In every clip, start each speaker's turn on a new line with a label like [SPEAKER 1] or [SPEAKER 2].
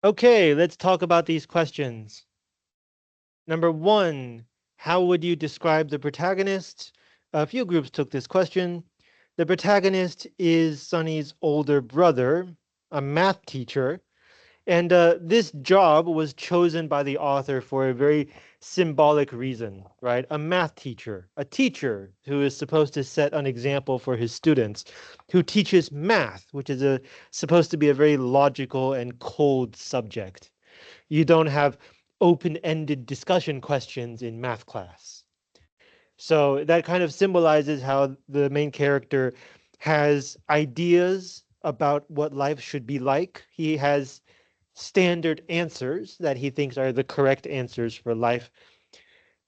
[SPEAKER 1] Okay, let's talk about these questions. Number one, how would you describe the protagonist? A few groups took this question. The protagonist is Sonny's older brother, a math teacher, and this job was chosen by the author for a very symbolic reason, right? A math teacher, a teacher who is supposed to set an example for his students, who teaches math, which is supposed to be a very logical and cold subject. You don't have open-ended discussion questions in math class. So that kind of symbolizes how the main character has ideas about what life should be like. He has standard answers that he thinks are the correct answers for life.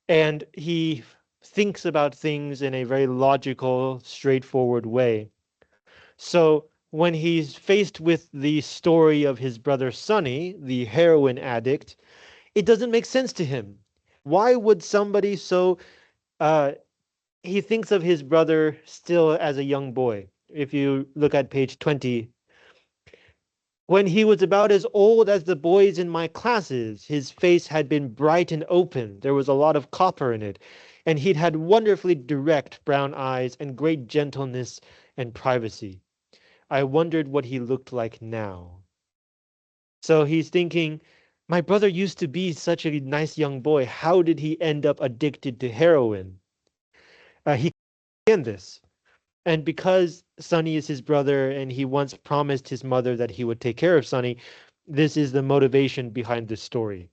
[SPEAKER 1] And he thinks about things in a very logical, straightforward way. So when he's faced with the story of his brother Sonny, the heroin addict, it doesn't make sense to him. Why would somebody uh, he thinks of his brother still as a young boy. If you look at page 20, when he was about as old as the boys in my classes, his face had been bright and open. There was a lot of copper in it, and he'd had wonderfully direct brown eyes and great gentleness and privacy. I wondered what he looked like now. So he's thinking, my brother used to be such a nice young boy. How did he end up addicted to heroin? He can this. And because Sonny is his brother and he once promised his mother that he would take care of Sonny, this is the motivation behind this story.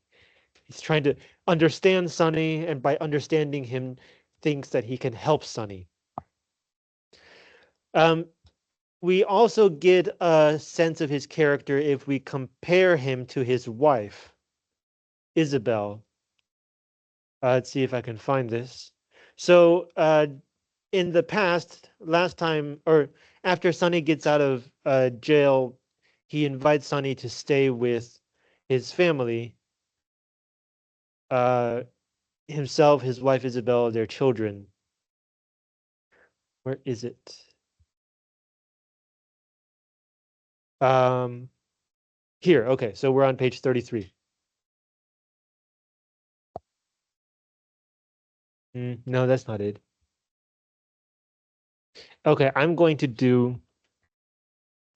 [SPEAKER 1] He's trying to understand Sonny, and by understanding him, thinks that he can help Sonny. Um, we also get a sense of his character if we compare him to his wife, Isabel. Let's see if I can find this. So, in the past, last time, or after Sonny gets out of jail, he invites Sonny to stay with his family, uh, himself, his wife Isabel, their children. Where is it? Um, Here. Okay, so we're on page 33. No, that's not it. Okay, I'm going to do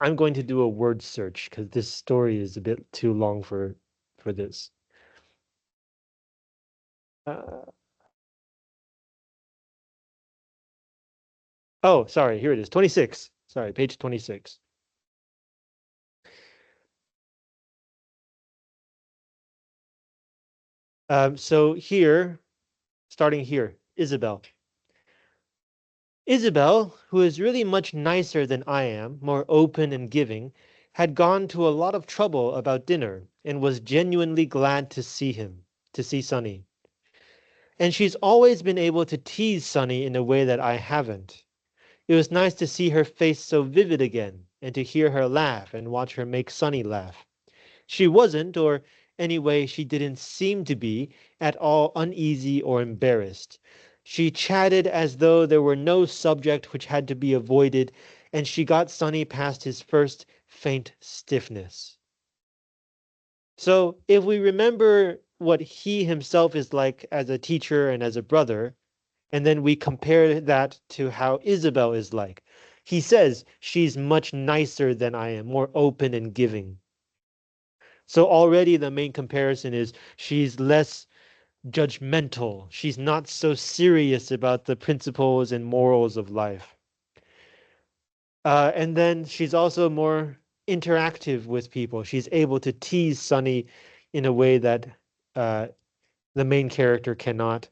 [SPEAKER 1] a word search because this story is a bit too long for this. Uh, oh, sorry, here it is. 26. Sorry, page 26. So here, starting here, Isabel. Isabel, who is really much nicer than I am, more open and giving, had gone to a lot of trouble about dinner and was genuinely glad to see Sonny. And she's always been able to tease Sonny in a way that I haven't. It was nice to see her face so vivid again and to hear her laugh and watch her make Sonny laugh. She wasn't, or anyway, she didn't seem to be, at all uneasy or embarrassed. She chatted as though there were no subject which had to be avoided, and she got Sonny past his first faint stiffness. So, if we remember what he himself is like as a teacher and as a brother, and then we compare that to how Isabel is like, he says she's much nicer than I am, more open and giving. So already the main comparison is she's less judgmental. She's not so serious about the principles and morals of life. And then she's also more interactive with people. She's able to tease Sonny in a way that uh, the main character cannot.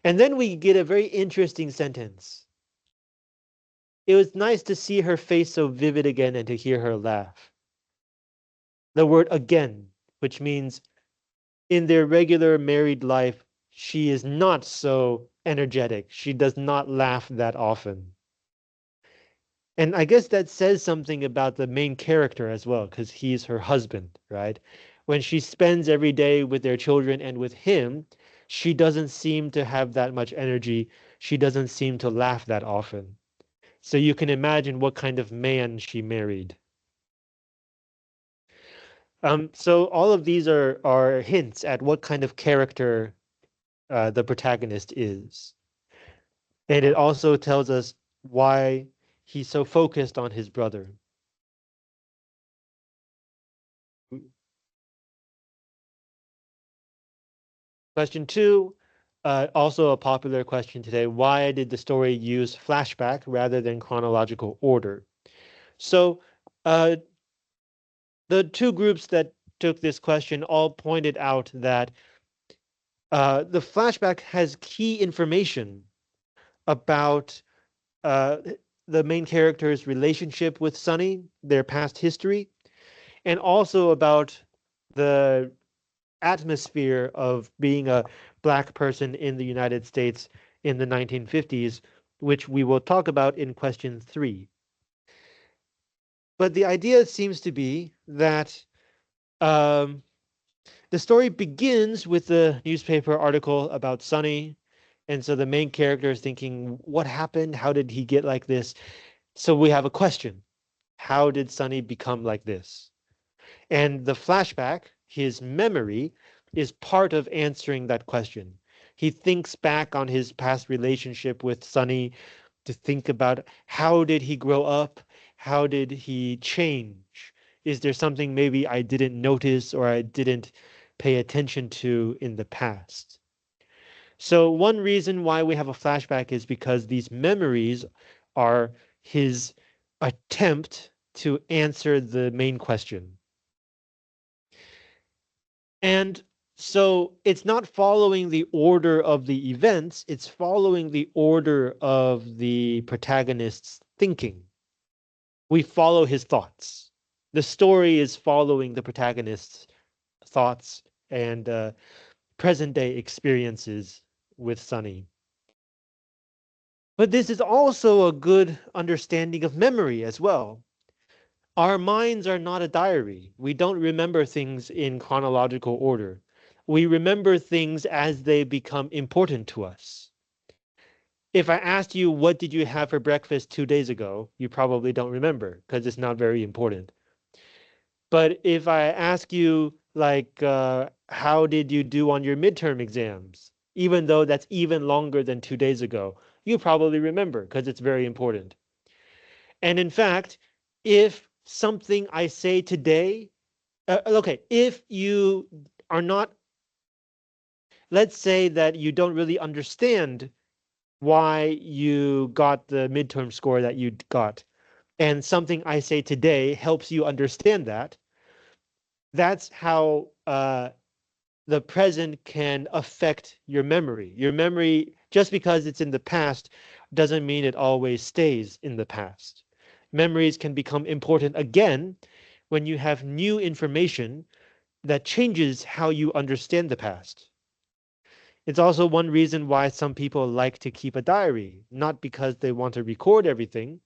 [SPEAKER 1] And then we get a very interesting sentence. It was nice to see her face so vivid again and to hear her laugh. The word again, which means in their regular married life, she is not so energetic. She does not laugh that often. And I guess that says something about the main character as well, because he's her husband, right? When she spends every day with their children and with him, she doesn't seem to have that much energy. She doesn't seem to laugh that often. So you can imagine what kind of man she married. So all of these are hints at what kind of character the protagonist is. And it also tells us why he's so focused on his brother. Question two, also a popular question today. Why did the story use flashback rather than chronological order? So uh, the two groups that took this question all pointed out that the flashback has key information about uh, the main character's relationship with Sonny, their past history, and also about the atmosphere of being a black person in the United States in the 1950s, which we will talk about in question three. But the idea seems to be that um, the story begins with the newspaper article about Sonny. And so the main character is thinking, what happened? How did he get like this? So we have a question. How did Sonny become like this? And the flashback, his memory, is part of answering that question. He thinks back on his past relationship with Sonny to think about how did he grow up? How did he change? Is there something maybe I didn't notice or I didn't pay attention to in the past? So one reason why we have a flashback is because these memories are his attempt to answer the main question. And so it's not following the order of the events, it's following the order of the protagonist's thinking. We follow his thoughts. The story is following the protagonist's thoughts and present day experiences with Sonny. But this is also a good understanding of memory as well. Our minds are not a diary. We don't remember things in chronological order. We remember things as they become important to us. If I asked you, what did you have for breakfast 2 days ago? You probably don't remember because it's not very important. But if I ask you, like, how did you do on your midterm exams? Even though that's even longer than 2 days ago, you probably remember because it's very important. And in fact, if something I say today, okay, if you are not, let's say that you don't really understand why you got the midterm score that you got, and something I say today helps you understand that, that's how the present can affect your memory. Your memory, just because it's in the past, doesn't mean it always stays in the past. Memories can become important again when you have new information that changes how you understand the past. It's also one reason why some people like to keep a diary, not because they want to record everything,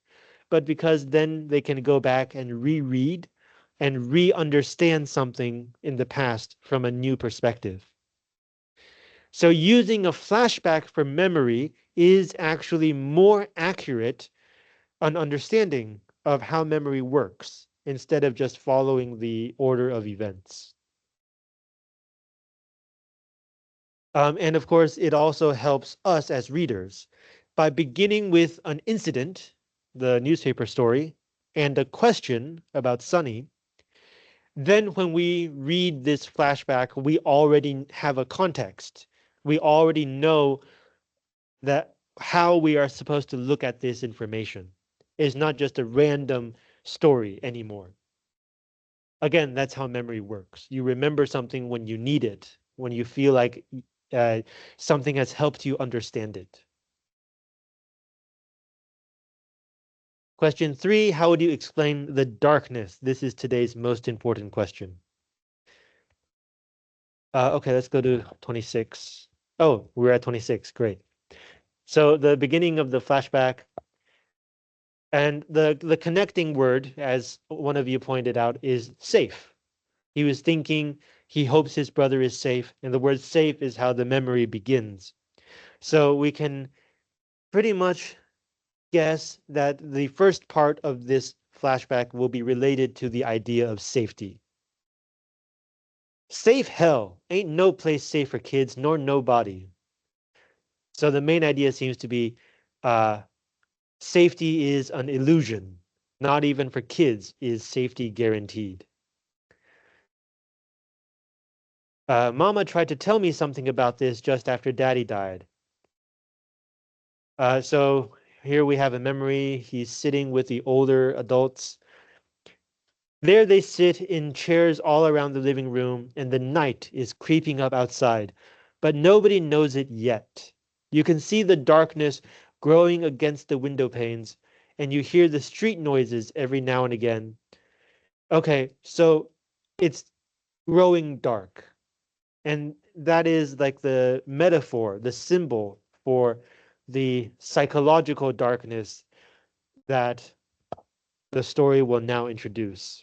[SPEAKER 1] but because then they can go back and reread and re-understand something in the past from a new perspective. So using a flashback for memory is actually more accurate an understanding of how memory works instead of just following the order of events. And of course, it also helps us as readers by beginning with an incident, the newspaper story, and a question about Sonny. Then when we read this flashback, we already have a context. We already know that how we are supposed to look at this information. It's not just a random story anymore. Again, that's how memory works. You remember something when you need it, when you feel like uh, something has helped you understand it. Question three, how would you explain the darkness? This is today's most important question. Okay, let's go to 26. Oh, we're at 26. Great. So the beginning of the flashback and the connecting word, as one of you pointed out, is safe. He was thinking he hopes his brother is safe, and the word safe is how the memory begins. So we can pretty much guess that the first part of this flashback will be related to the idea of safety. Safe hell. Ain't no place safe for kids, nor nobody. So the main idea seems to be uh, safety is an illusion. Not even for kids is safety guaranteed. Mama tried to tell me something about this just after Daddy died. So here we have a memory. He's sitting with the older adults. There they sit in chairs all around the living room, and the night is creeping up outside, but nobody knows it yet. You can see the darkness growing against the window panes, and you hear the street noises every now and again. Okay, so it's growing dark. And that is like the metaphor, the symbol for the psychological darkness that the story will now introduce.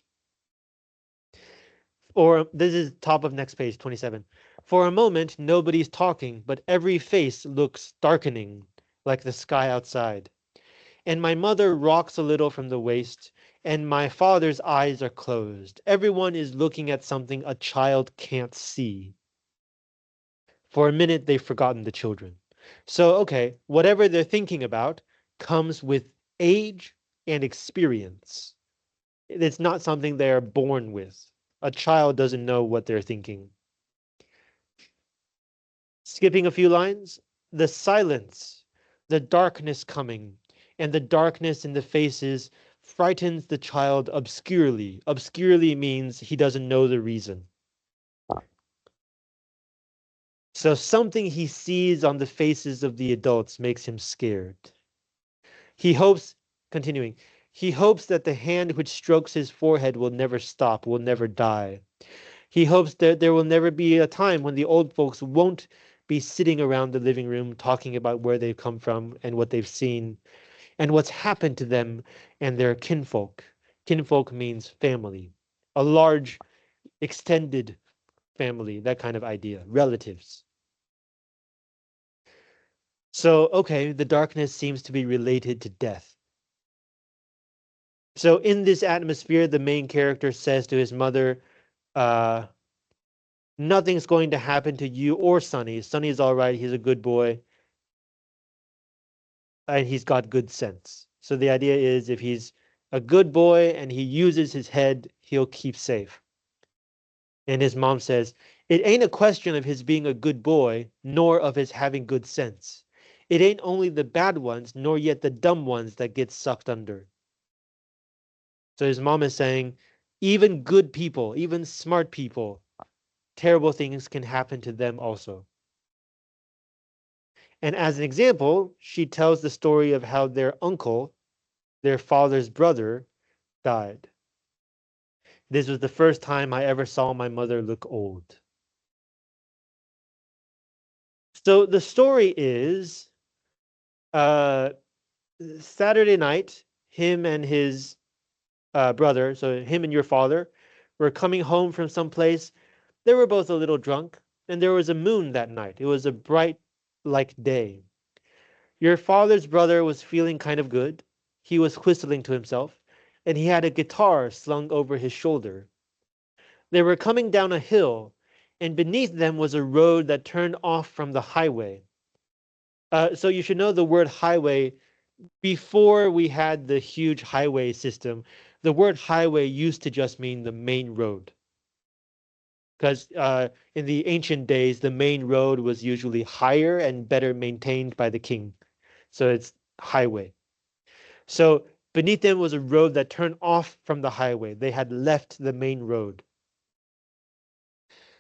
[SPEAKER 1] Or this is top of next page, 27. For a moment, nobody's talking, but every face looks darkening, like the sky outside. And my mother rocks a little from the waist, and my father's eyes are closed. Everyone is looking at something a child can't see. For a minute, they've forgotten the children. So, okay, whatever they're thinking about comes with age and experience. It's not something they are born with. A child doesn't know what they're thinking. Skipping a few lines, the silence, the darkness coming, and the darkness in the faces frightens the child obscurely. Obscurely means he doesn't know the reason. So something he sees on the faces of the adults makes him scared. He hopes, continuing, he hopes that the hand which strokes his forehead will never stop, will never die. He hopes that there will never be a time when the old folks won't be sitting around the living room talking about where they've come from and what they've seen and what's happened to them and their kinfolk. Kinfolk means family, a large, extended family, that kind of idea, relatives. So, okay, the darkness seems to be related to death. So, in this atmosphere, the main character says to his mother, uh, nothing's going to happen to you or Sonny. Sonny's all right. He's a good boy. And he's got good sense. So the idea is if he's a good boy and he uses his head, he'll keep safe. And his mom says, it ain't a question of his being a good boy, nor of his having good sense. It ain't only the bad ones, nor yet the dumb ones that get sucked under. So his mom is saying, even good people, even smart people, terrible things can happen to them also. And as an example, she tells the story of how their uncle, their father's brother, died. This was the first time I ever saw my mother look old. So the story is uh, Saturday night, him and his brother, so him and your father, were coming home from someplace. They were both a little drunk, and there was a moon that night. It was a bright, like day. Your father's brother was feeling kind of good. He was whistling to himself, and he had a guitar slung over his shoulder. They were coming down a hill, and beneath them was a road that turned off from the highway. So you should know the word highway. Before we had the huge highway system, the word highway used to just mean the main road. Because in the ancient days, the main road was usually higher and better maintained by the king. So it's highway. So beneath them was a road that turned off from the highway. They had left the main road.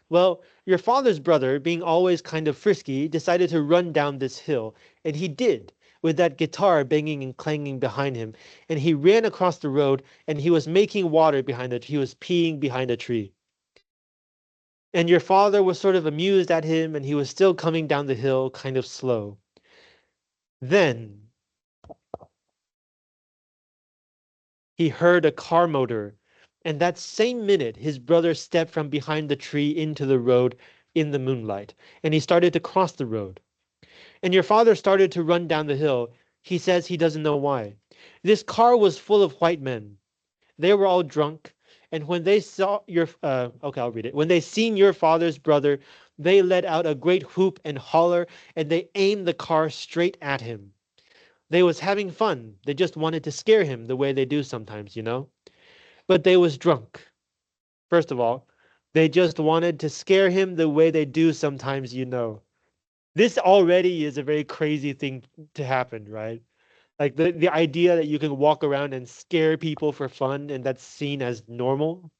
[SPEAKER 1] Well, your father's brother, being always kind of frisky, decided to run down this hill, and he did, with that guitar banging and clanging behind him. And he ran across the road, and he was making water behind it. He was peeing behind a tree. And your father was sort of amused at him, and he was still coming down the hill, kind of slow. Then he heard a car motor, and that same minute his brother stepped from behind the tree into the road in the moonlight, and he started to cross the road. And your father started to run down the hill. He says he doesn't know why. This car was full of white men. They were all drunk, And when they saw your okay, I'll read it. When they seen your father's brother, they let out a great whoop and holler, and they aimed the car straight at him. They was having fun. They just wanted to scare him the way they do sometimes, you know? But they was drunk. First of all, they just wanted to scare him the way they do sometimes, you know. This already is a very crazy thing to happen, right? Like the idea that you can walk around and scare people for fun and that's seen as normal,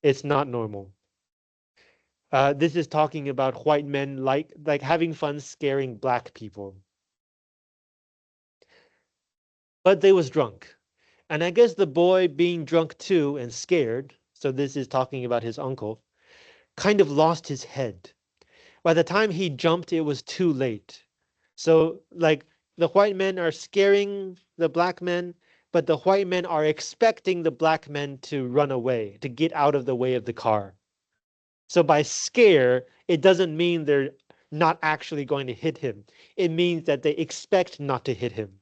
[SPEAKER 1] it's not normal. This is talking about white men like having fun scaring black people. But they was drunk. And I guess the boy being drunk too and scared, so this is talking about his uncle, kind of lost his head. By the time he jumped, it was too late. So, like, the white men are scaring the black men, but the white men are expecting the black men to run away, to get out of the way of the car. So, by scare, it doesn't mean they're not actually going to hit him. It means that they expect not to hit him.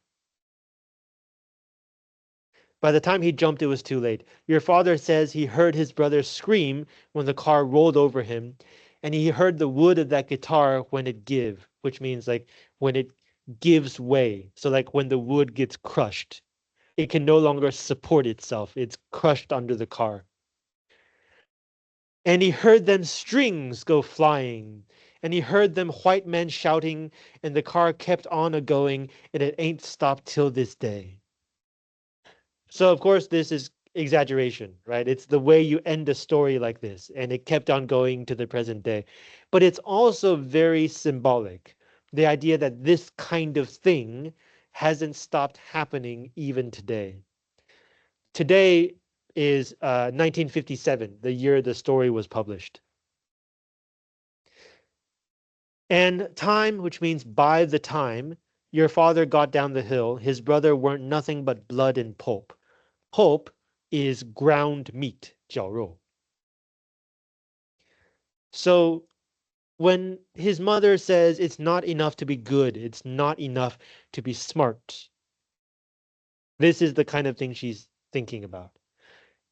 [SPEAKER 1] By the time he jumped, it was too late. Your father says he heard his brother scream when the car rolled over him, and he heard the wood of that guitar when it give, which means like when it gives way. So like when the wood gets crushed, it can no longer support itself. It's crushed under the car. And he heard them strings go flying, and he heard them white men shouting, and the car kept on a going, and it ain't stopped till this day. So of course this is exaggeration, right? It's the way you end a story like this, and it kept on going to the present day. But it's also very symbolic. The idea that this kind of thing hasn't stopped happening even today. Today is 1957, the year the story was published. And time, which means by the time your father got down the hill, his brother weren't nothing but blood and pulp. Pulp is ground meat, 绞肉. So when his mother says it's not enough to be good, it's not enough to be smart, this is the kind of thing she's thinking about.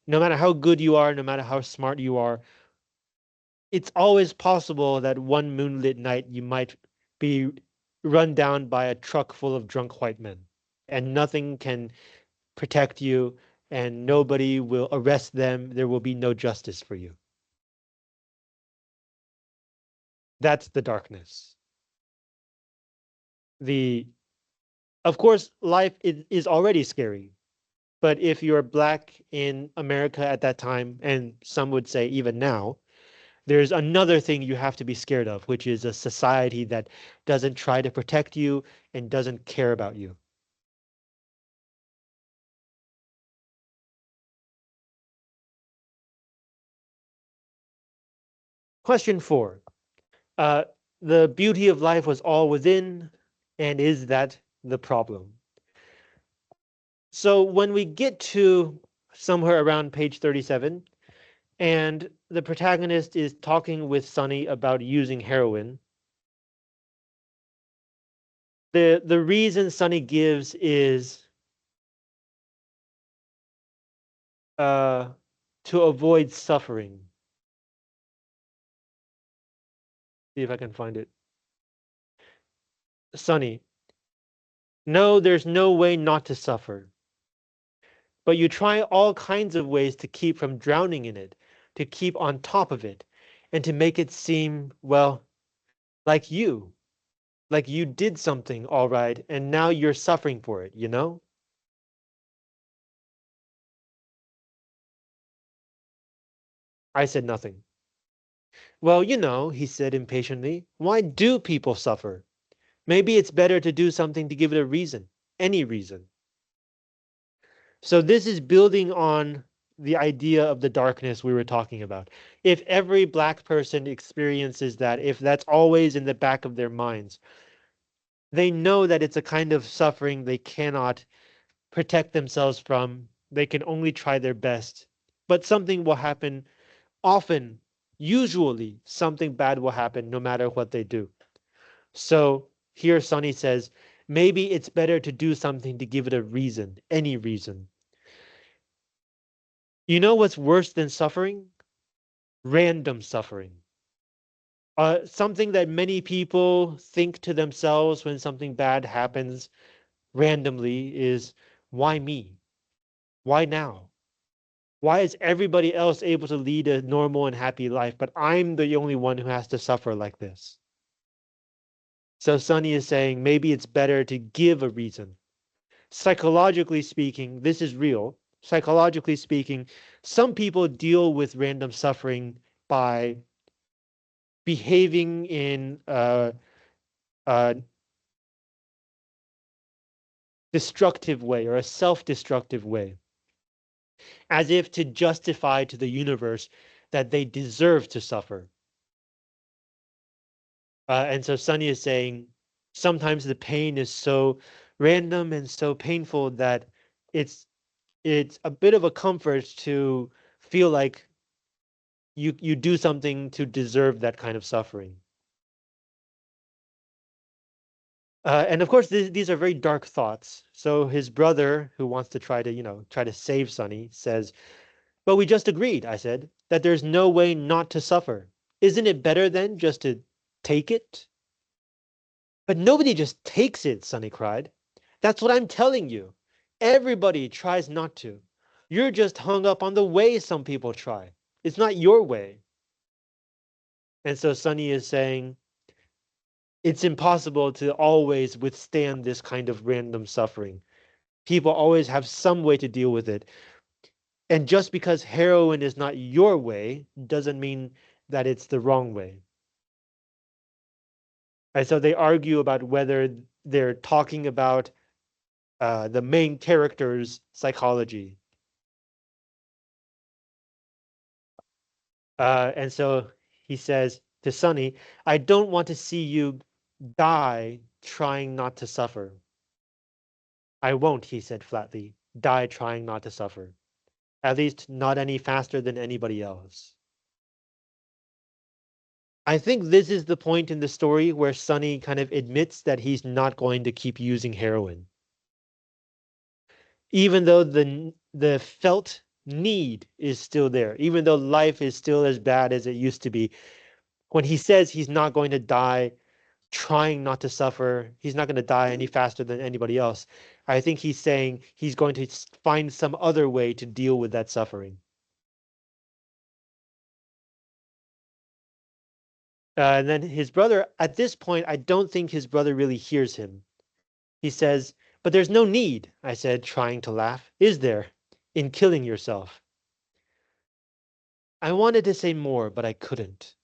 [SPEAKER 1] No matter how good you are, no matter how smart you are, it's always possible that one moonlit night you might be run down by a truck full of drunk white men, and nothing can protect you, and nobody will arrest them. There will be no justice for you. That's the darkness. The Of course, life is already scary. But if you're black in America at that time, and some would say even now, there's another thing you have to be scared of, which is a society that doesn't try to protect you and doesn't care about you. Question 4. Uh, the beauty of life was all within, and is that the problem? So when we get to somewhere around page 37, and the protagonist is talking with Sonny about using heroin, the reason Sonny gives is uh, to avoid suffering. See if I can find it. Sonny, no, there's no way not to suffer. But you try all kinds of ways to keep from drowning in it, to keep on top of it, and to make it seem, well, like you. Like you did something all right, and now you're suffering for it, you know? I said nothing. Well, you know, he said impatiently, why do people suffer? Maybe it's better to do something to give it a reason, any reason. So this is building on the idea of the darkness we were talking about. If every black person experiences that, if that's always in the back of their minds, they know that it's a kind of suffering they cannot protect themselves from. They can only try their best. But something will happen often, usually something bad will happen no matter what they do. So here Sonny says, maybe it's better to do something to give it a reason, any reason. You know what's worse than suffering? Random suffering. Something that many people think to themselves when something bad happens randomly is, why me? Why now? Why is everybody else able to lead a normal and happy life, but I'm the only one who has to suffer like this? So Sonny is saying maybe it's better to give a reason. Psychologically speaking, this is real. Psychologically speaking, some people deal with random suffering by behaving in a destructive way or a self-destructive way, as if to justify to the universe that they deserve to suffer. And so Sunny is saying sometimes the pain is so random and so painful that it's it's a bit of a comfort to feel like you do something to deserve that kind of suffering. And of course, these are very dark thoughts. So his brother, who wants to try to, try to save Sunny, says, "But we just agreed," I said, "that there's no way not to suffer. Isn't it better then just to take it?" "But nobody just takes it," Sunny cried. "That's what I'm telling you. Everybody tries not to. You're just hung up on the way some people try. It's not your way." And so Sunny is saying it's impossible to always withstand this kind of random suffering. People always have some way to deal with it. And just because heroin is not your way doesn't mean that it's the wrong way. And so they argue about whether they're talking about the main character's psychology. And so he says to Sonny, "I don't want to see you die trying not to suffer." "I won't," he said flatly, "die trying not to suffer. At least not any faster than anybody else." I think this is the point in the story where Sonny kind of admits that he's not going to keep using heroin. Even though the felt need is still there, even though life is still as bad as it used to be, when he says he's not going to die trying not to suffer, he's not going to die any faster than anybody else, I think he's saying he's going to find some other way to deal with that suffering. And then his brother, at this point, I don't think his brother really hears him. He says, "But there's no need," I said, trying to laugh, "is there, in killing yourself?" I wanted to say more, but I couldn't.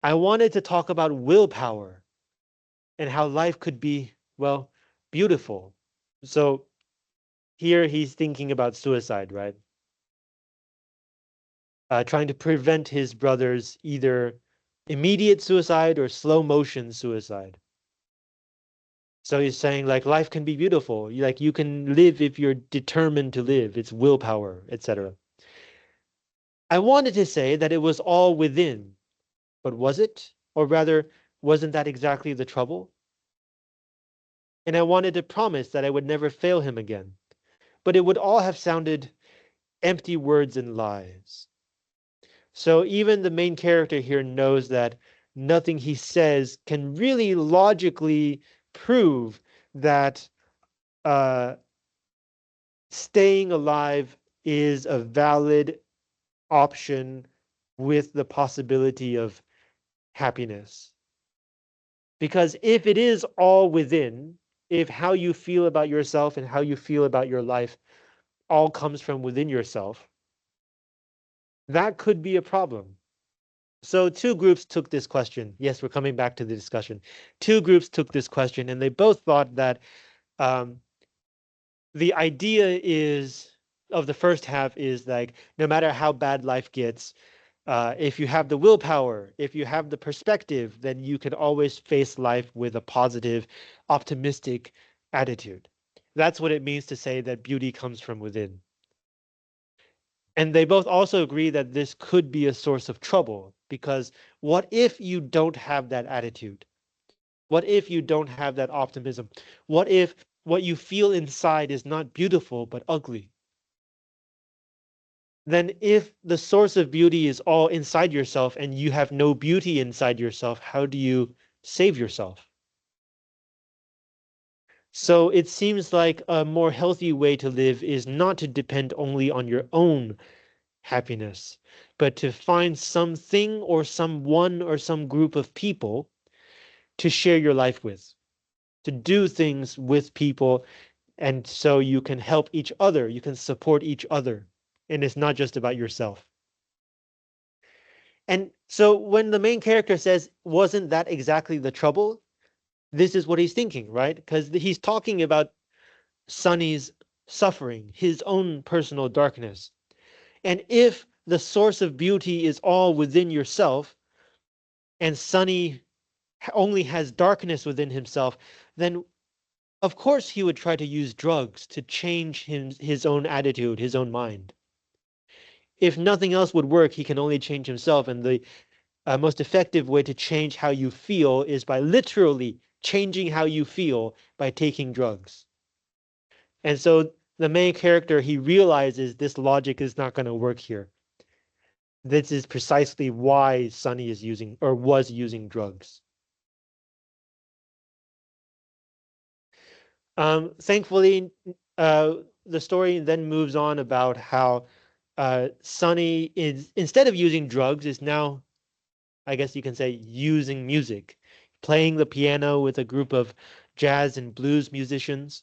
[SPEAKER 1] I wanted to talk about willpower and how life could be, well, beautiful. So here he's thinking about suicide, right? Trying to prevent his brother's either immediate suicide or slow motion suicide. So he's saying like life can be beautiful. Like you can live if you're determined to live. It's willpower, etc. I wanted to say that it was all within, but was it? Or rather, wasn't that exactly the trouble? And I wanted to promise that I would never fail him again. But it would all have sounded empty words and lies. So even the main character here knows that nothing he says can really logically prove that uh, staying alive is a valid option with the possibility of happiness. Because if it is all within, if how you feel about yourself and how you feel about your life all comes from within yourself, that could be a problem. So two groups took this question. Yes, we're coming back to the discussion. Two groups took this question, and they both thought that um, the idea is of the first half is like no matter how bad life gets, if you have the willpower, if you have the perspective, then you can always face life with a positive, optimistic attitude. That's what it means to say that beauty comes from within. And they both also agree that this could be a source of trouble because what if you don't have that attitude? What if you don't have that optimism? What if what you feel inside is not beautiful but ugly? then if the source of beauty is all inside yourself and you have no beauty inside yourself, how do you save yourself? So it seems like a more healthy way to live is not to depend only on your own happiness, but to find something or someone or some group of people to share your life with, to do things with people. And so you can help each other, you can support each other. And it's not just about yourself. And so when the main character says, wasn't that exactly the trouble? This is what he's thinking, right? Because he's talking about Sonny's suffering, his own personal darkness. And if the source of beauty is all within yourself, and Sonny only has darkness within himself, then of course he would try to use drugs to change his own attitude, his own mind. If nothing else would work, he can only change himself. And the most effective way to change how you feel is by literally changing how you feel by taking drugs. And so the main character, he realizes this logic is not going to work here. This is precisely why Sonny is using or was using drugs. Thankfully, the story then moves on about how Sonny is, instead of using drugs, is now, I guess you can say, using music, playing the piano with a group of jazz and blues musicians.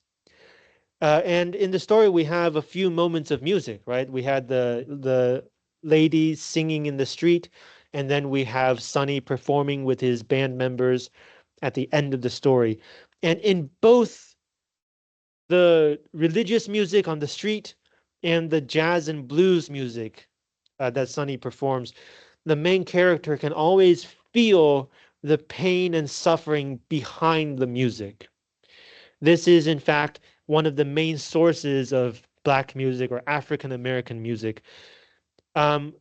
[SPEAKER 1] And in the story, we have a few moments of music, right? We had the ladies singing in the street, and then we have Sonny performing with his band members at the end of the story. And in both the religious music on the street and the jazz and blues music that Sonny performs, the main character can always feel the pain and suffering behind the music. This is, in fact, one of the main sources of Black music or African American music. Um,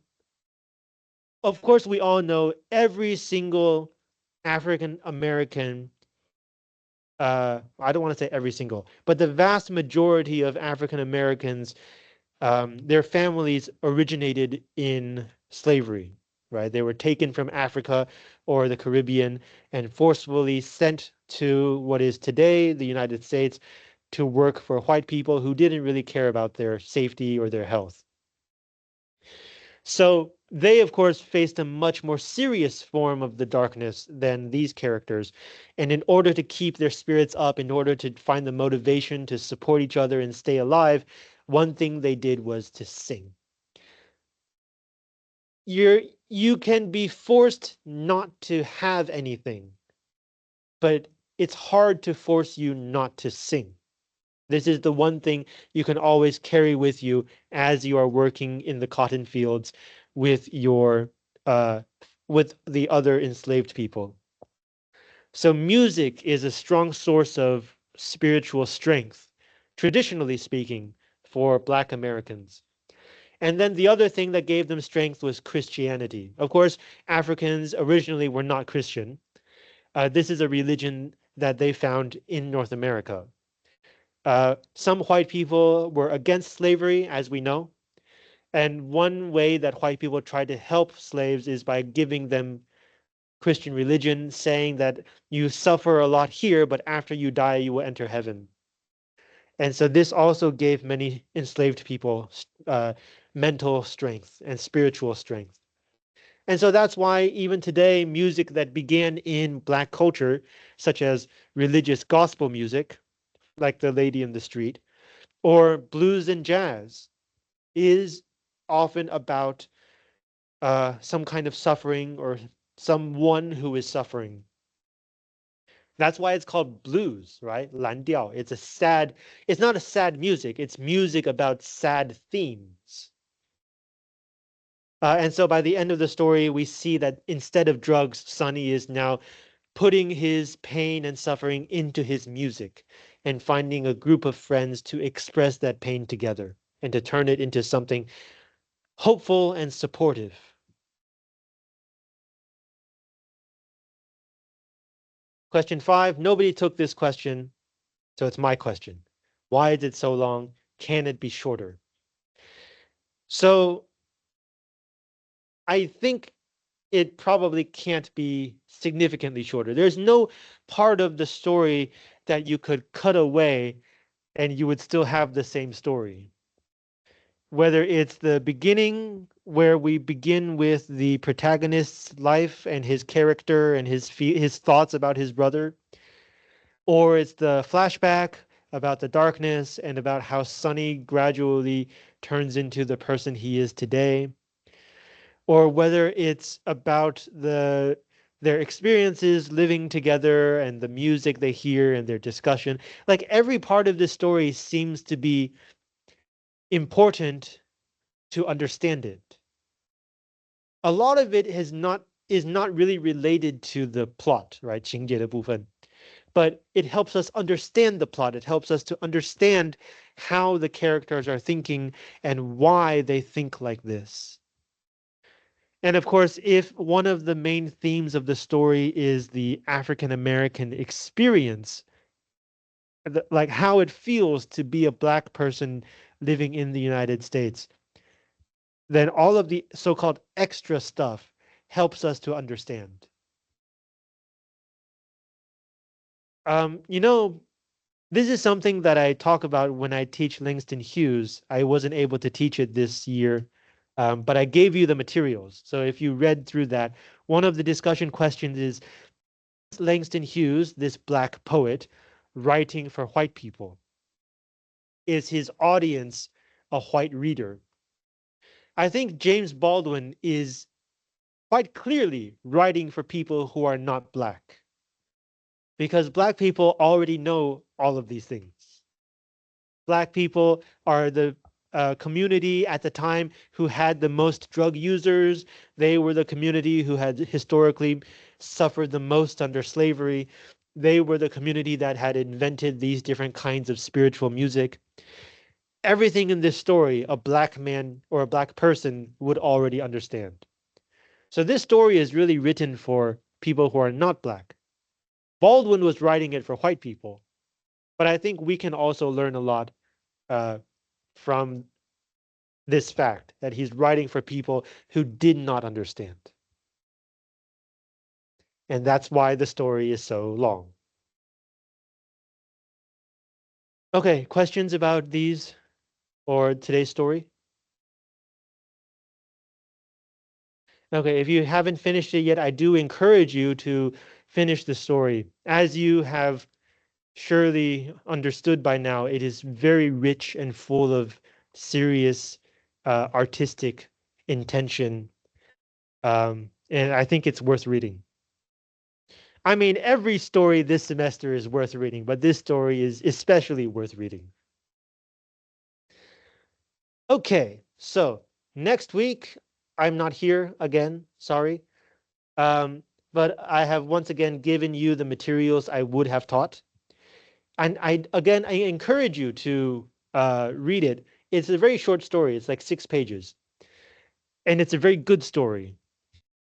[SPEAKER 1] of course, we all know every single African American, I don't want to say every single, but the vast majority of African Americans, their families originated in slavery, right? They were taken from Africa or the Caribbean and forcefully sent to what is today the United States to work for white people who didn't really care about their safety or their health. So they, of course, faced a much more serious form of the darkness than these characters. And in order to keep their spirits up, in order to find the motivation to support each other and stay alive, one thing they did was to sing. You can be forced not to have anything, but it's hard to force you not to sing. This is the one thing you can always carry with you as you are working in the cotton fields with your uh, with the other enslaved people. So music is a strong source of spiritual strength, traditionally speaking, for Black Americans. And then the other thing that gave them strength was Christianity. Of course, Africans originally were not Christian. This is a religion that they found in North America. Some white people were against slavery, as we know. And one way that white people tried to help slaves is by giving them Christian religion, saying that you suffer a lot here, but after you die, you will enter heaven. And so this also gave many enslaved people mental strength and spiritual strength. And so that's why even today, music that began in Black culture, such as religious gospel music, like The Lady in the Street, or blues and jazz, is often about some kind of suffering or someone who is suffering. That's why it's called blues, right? 蓝调. It's not a sad music. It's music about sad themes. And so by the end of the story, we see that instead of drugs, Sonny is now putting his pain and suffering into his music and finding a group of friends to express that pain together and to turn it into something hopeful and supportive. Question 5. Nobody took this question, so it's my question. Why is it so long? Can it be shorter? So I think it probably can't be significantly shorter. There's no part of the story that you could cut away and you would still have the same story. Whether it's the beginning where we begin with the protagonist's life and his character and his thoughts about his brother, or it's the flashback about the darkness and about how Sonny gradually turns into the person he is today, or whether it's about their experiences living together and the music they hear and their discussion. Like every part of this story seems to be important to understand it. A lot of it is not really related to the plot, right? 情节的部分, but it helps us understand the plot. It helps us to understand how the characters are thinking and why they think like this. And of course, if one of the main themes of the story is the African American experience, like how it feels to be a black person living in the United States, then all of the so-called extra stuff helps us to understand. You know, this is something that I talk about when I teach Langston Hughes. I wasn't able to teach it this year, but I gave you the materials. So if you read through that, one of the discussion questions is Langston Hughes, this black poet, writing for white people? Is his audience a white reader? I think James Baldwin is quite clearly writing for people who are not black, because black people already know all of these things. Black people are the community at the time who had the most drug users. They were the community who had historically suffered the most under slavery. They were the community that had invented these different kinds of spiritual music. Everything in this story, a black man or a black person would already understand. So this story is really written for people who are not black. Baldwin was writing it for white people, but I think we can also learn a lot uh, from this fact that he's writing for people who did not understand. And that's why the story is so long. Okay, questions about these or today's story? Okay, if you haven't finished it yet, I do encourage you to finish the story. As you have surely understood by now, it is very rich and full of serious artistic intention. And I think it's worth reading. I mean, every story this semester is worth reading, but this story is especially worth reading. Okay, so next week, I'm not here again, sorry. But I have once again given you the materials I would have taught. And I encourage you to read it. It's a very short story. It's like 6 pages. And it's a very good story.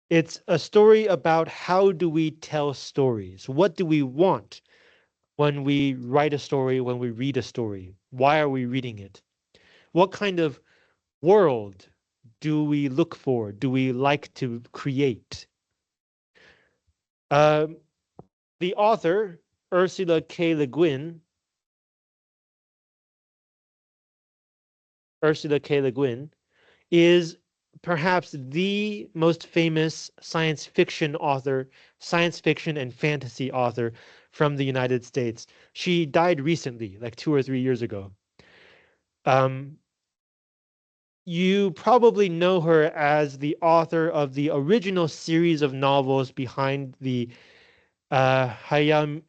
[SPEAKER 1] It's a story about how do we tell stories? What do we want when we write a story, when we read a story? Why are we reading it? What kind of world do we look for? Do we like to create? Um, the author, Ursula K. Le Guin, is perhaps the most famous science fiction author, science fiction and fantasy author from the United States. She died recently, like 2 or 3 years ago. Um, you probably know her as the author of the original series of novels behind the Hayao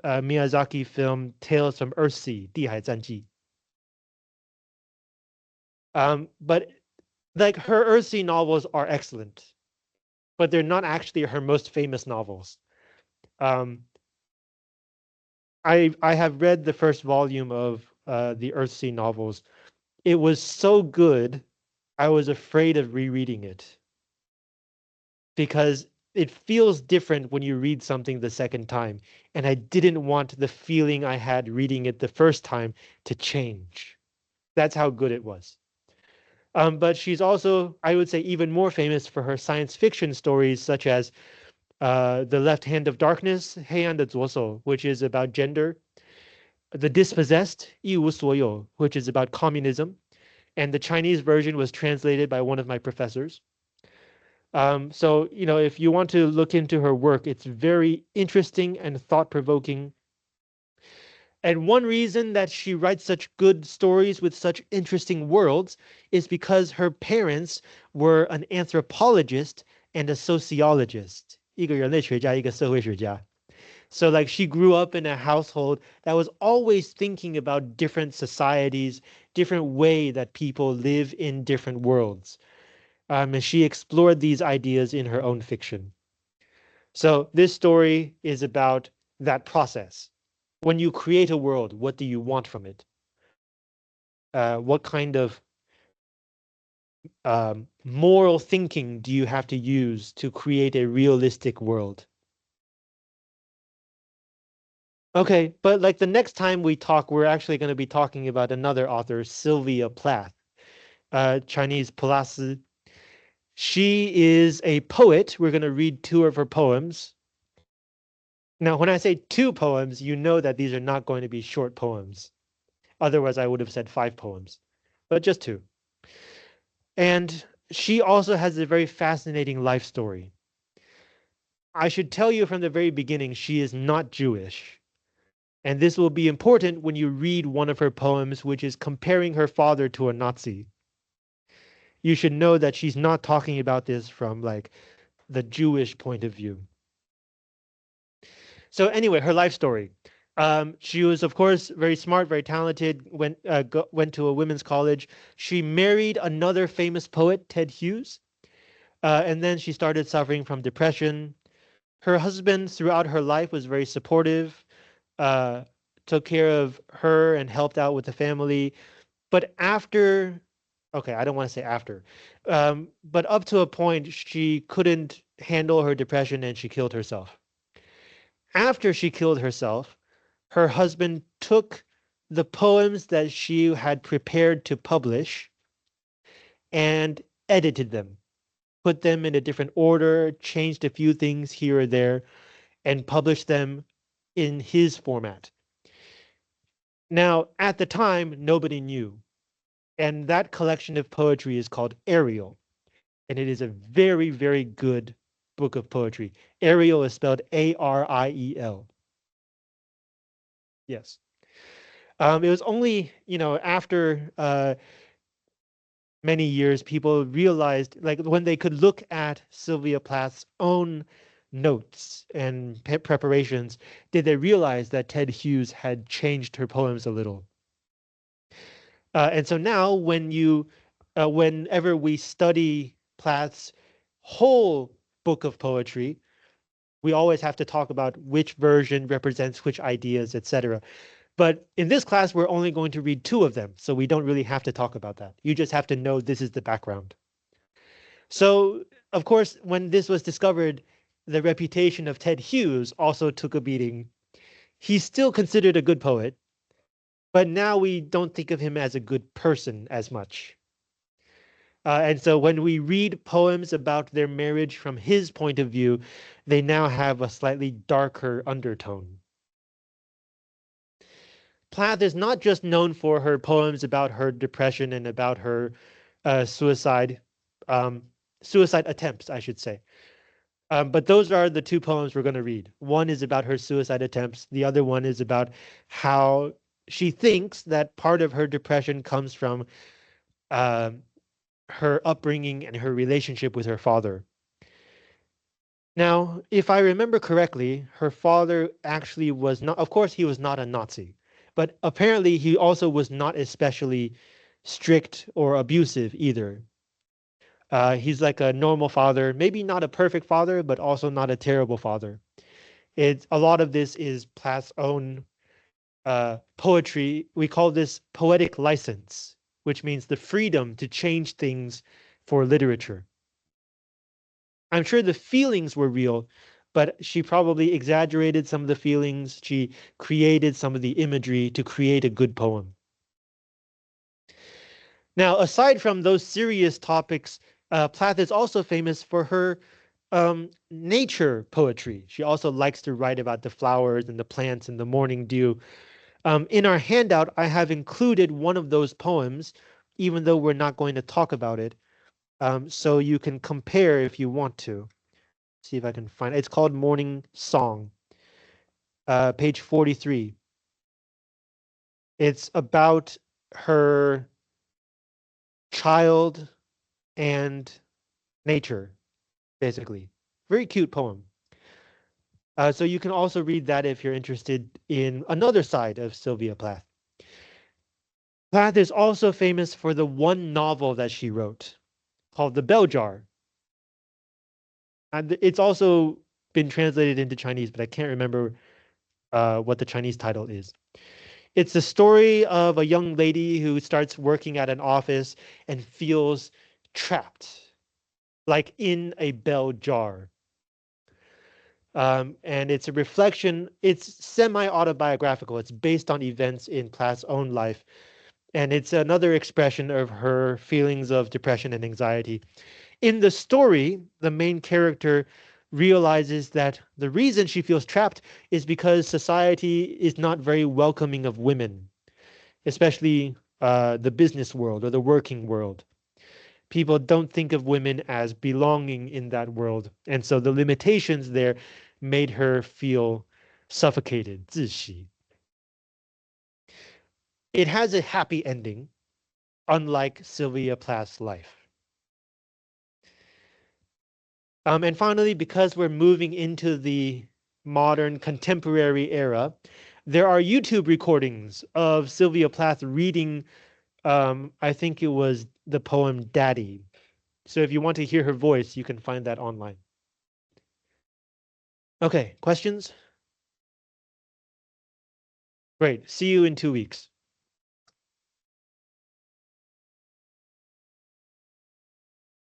[SPEAKER 1] Miyazaki film Tales from Earthsea, 地海战记. But like her Earthsea novels are excellent, but they're not actually her most famous novels. Um, I have read the first volume of the Earthsea novels. It was so good, I was afraid of rereading it because it feels different when you read something the second time, and I didn't want the feeling I had reading it the first time to change. That's how good it was. But she's also, I would say, even more famous for her science fiction stories, such as The Left Hand of Darkness, 黑暗的左手, which is about gender, The Dispossessed, 一无所有, which is about communism, and the Chinese version was translated by one of my professors. So, if you want to look into her work, it's very interesting and thought-provoking. And one reason that she writes such good stories with such interesting worlds is because her parents were an anthropologist and a sociologist. 一个人类学家，一个社会学家. So like she grew up in a household that was always thinking about different societies, different way that people live in different worlds. And she explored these ideas in her own fiction. So this story is about that process. When you create a world, what do you want from it? What kind of moral thinking do you have to use to create a realistic world? Okay, but like the next time we talk, we're actually going to be talking about another author, Sylvia Plath, Chinese Palasi. She is a poet. We're going to read two of her poems. Now, when I say two poems, you know that these are not going to be short poems. Otherwise, I would have said 5 poems, but just two. And she also has a very fascinating life story. I should tell you from the very beginning, she is not Jewish. And this will be important when you read one of her poems, which is comparing her father to a Nazi. You should know that she's not talking about this from like the Jewish point of view. So anyway, her life story. She was, of course, very smart, very talented, went to a women's college. She married another famous poet, Ted Hughes. And then she started suffering from depression. Her husband, throughout her life, was very supportive, uh, took care of her and helped out with the family. But after, okay, I don't want to say after, but up to a point, she couldn't handle her depression and she killed herself. After she killed herself, her husband took the poems that she had prepared to publish and edited them, put them in a different order, changed a few things here or there, and published them in his format. Now, at the time, nobody knew. And that collection of poetry is called Ariel. And it is a very, very good book of poetry. Ariel is spelled Ariel. Yes. It was only, after many years, people realized, like when they could look at Sylvia Plath's own notes and preparations, did they realize that Ted Hughes had changed her poems a little. And so now whenever we study Plath's whole book of poetry, we always have to talk about which version represents which ideas, etc. But in this class, we're only going to read two of them, so we don't really have to talk about that. You just have to know this is the background. So, of course, when this was discovered, the reputation of Ted Hughes also took a beating. He's still considered a good poet, but now we don't think of him as a good person as much. And so when we read poems about their marriage from his point of view, they now have a slightly darker undertone. Plath is not just known for her poems about her depression and about her suicide attempts, I should say. But those are the two poems we're going to read. One is about her suicide attempts. The other one is about how she thinks that part of her depression comes from her upbringing and her relationship with her father. Now, if I remember correctly, her father actually was not, of course, he was not a Nazi, but apparently he also was not especially strict or abusive either. He's like a normal father, maybe not a perfect father, but also not a terrible father. A lot of this is Plath's own poetry. We call this poetic license, which means the freedom to change things for literature. I'm sure the feelings were real, but she probably exaggerated some of the feelings. She created some of the imagery to create a good poem. Now, aside from those serious topics, Plath is also famous for her nature poetry. She also likes to write about the flowers and the plants and the morning dew. In our handout, I have included one of those poems, even though we're not going to talk about it. So you can compare if you want to. See if I can find it. It's called Morning Song, page 43. It's about her child and nature, basically. Very cute poem. So you can also read that if you're interested in another side of Sylvia Plath. Plath is also famous for the one novel that she wrote called The Bell Jar. And it's also been translated into Chinese, but I can't remember what the Chinese title is. It's the story of a young lady who starts working at an office and feels trapped, like in a bell jar. And it's a reflection, it's semi-autobiographical. It's based on events in Plath's own life. And it's another expression of her feelings of depression and anxiety. In the story, the main character realizes that the reason she feels trapped is because society is not very welcoming of women, especially the business world or the working world. People don't think of women as belonging in that world. And so the limitations there made her feel suffocated, 窒息. It has a happy ending, unlike Sylvia Plath's life. And finally, because we're moving into the modern contemporary era, there are YouTube recordings of Sylvia Plath reading, I think it was the poem Daddy. So if you want to hear her voice, you can find that online. Okay, questions? Great. See you in 2 weeks.